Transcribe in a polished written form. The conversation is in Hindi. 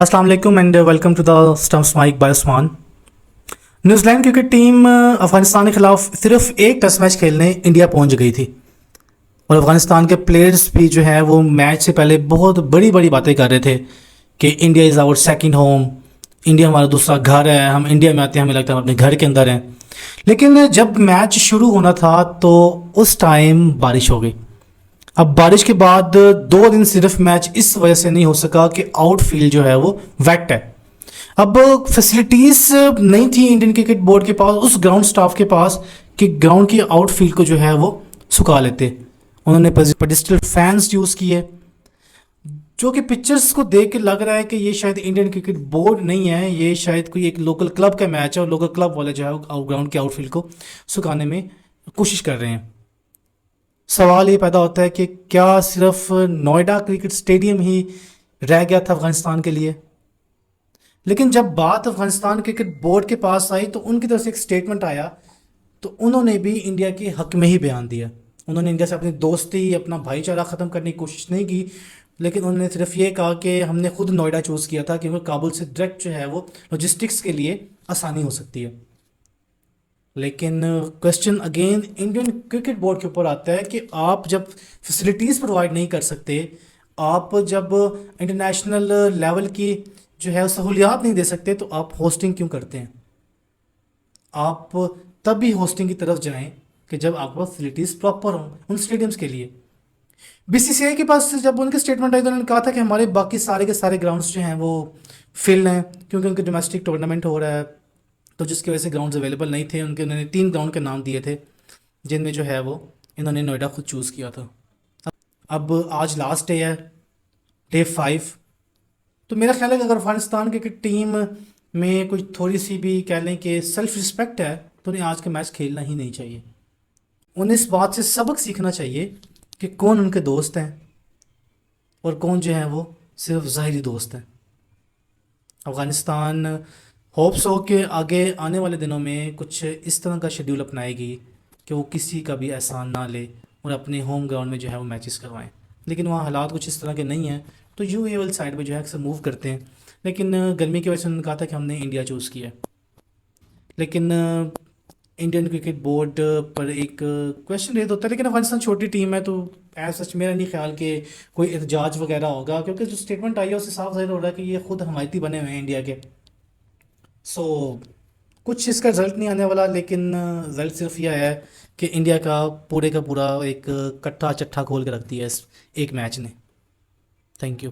अस्सलाम वालेकुम and welcome to the stumps mic by Usman. New Zealand cricket team Afghanistan के खिलाफ सिर्फ एक टेस्ट मैच खेलने इंडिया पहुंच गई थी और अफगानिस्तान के प्लेयर्स भी जो है वो मैच से पहले बहुत बड़ी बड़ी बातें कर रहे थे कि India is our second home, India हमारा दूसरा घर है, हम इंडिया में आते हैं हमें लगता है हम अपने घर के अंदर हैं। लेकिन जब मैच शुरू होना था तो उस टाइम बारिश हो गई। अब बारिश के बाद 2 दिन सिर्फ मैच इस वजह से नहीं हो सका कि आउटफील्ड जो है वो वेट है। अब फैसिलिटीज नहीं थी इंडियन क्रिकेट बोर्ड के पास, उस ग्राउंड स्टाफ के पास, कि ग्राउंड की आउटफील्ड को जो है वो सुखा लेते। उन्होंने पेडिस्टल फैंस यूज़ किए, जो कि पिक्चर्स को देख के लग रहा है कि ये शायद इंडियन क्रिकेट बोर्ड नहीं है, ये शायद कोई एक लोकल क्लब का मैच है और लोकल क्लब वाले जो है ग्राउंड के आउटफील्ड को सुखाने में कोशिश कर रहे हैं। सवाल ये पैदा होता है कि क्या सिर्फ नोएडा क्रिकेट स्टेडियम ही रह गया था अफगानिस्तान के लिए। लेकिन जब बात अफगानिस्तान क्रिकेट बोर्ड के पास आई तो उनकी तरफ से एक स्टेटमेंट आया, तो उन्होंने भी इंडिया के हक में ही बयान दिया। उन्होंने इंडिया से अपनी दोस्ती, अपना भाईचारा ख़त्म करने की कोशिश नहीं की, लेकिन उन्होंने सिर्फ ये कहा कि हमने खुद नोएडा चूज़ किया था क्योंकि काबुल से डायरेक्ट जो है वो लॉजिस्टिक्स के लिए आसानी हो सकती है। लेकिन question again Indian cricket board के ऊपर आता है कि आप जब फैसिलिटीज़ प्रोवाइड नहीं कर सकते, आप जब इंटरनेशनल लेवल की जो है सहूलियात नहीं दे सकते, तो आप होस्टिंग क्यों करते हैं। आप तब भी होस्टिंग की तरफ जाएं कि जब आपके पास फैसिलिटीज़ प्रॉपर हों उन स्टेडियम्स के लिए। बीसीसीआई के पास जब उनकी स्टेटमेंट आई तो उन्होंने कहा था कि हमारे बाकी सारे के सारे ग्राउंड्स जो हैं वो फिल हैं क्योंकि उनके डोमेस्टिक टूर्नामेंट हो रहा है, तो जिसकी वजह से ग्राउंड्स अवेलेबल नहीं थे। उन्होंने 3 ग्राउंड के नाम दिए थे जिनमें जो है वो इन्होंने नोएडा खुद चूज़ किया था। अब आज लास्ट डे है, डे 5। तो मेरा ख्याल है कि अगर अफगानिस्तान की टीम में कोई थोड़ी सी भी कह लें कि सेल्फ रिस्पेक्ट है तो उन्हें आज का मैच खेलना ही नहीं चाहिए। उन्हें इस बात से सबक सीखना चाहिए कि कौन उनके दोस्त हैं और कौन जो है वो सिर्फ ज़ाहिरी दोस्त हैं। अफ़गानिस्तान होप्स हो कि आगे आने वाले दिनों में कुछ इस तरह का शेड्यूल अपनाएगी कि वो किसी का भी एहसान ना ले और अपने होम ग्राउंड में जो है वो मैचेस करवाएं। लेकिन वहाँ हालात कुछ इस तरह के नहीं हैं, तो यूएई वाली साइड पे जो है अक्सर मूव करते हैं। लेकिन गर्मी की वजह से उन्होंने कहा था कि हमने इंडिया चूज़ किया। लेकिन इंडियन क्रिकेट बोर्ड पर एक क्वेश्चन रेज होता है, लेकिन अफगानिस्तान छोटी टीम है तो ऐसा सच मेरा नहीं ख्याल कि कोई एहतजाज वगैरह होगा, क्योंकि जो स्टेटमेंट आई है उससे साफ जाहिर हो रहा है कि ये खुद हमायती बने हुए हैं इंडिया के। सो कुछ इसका रिजल्ट नहीं आने वाला, लेकिन रिजल्ट सिर्फ यह है कि इंडिया का पूरा एक कट्टा चट्ठा खोल के रख दिया इस एक मैच ने। Thank you.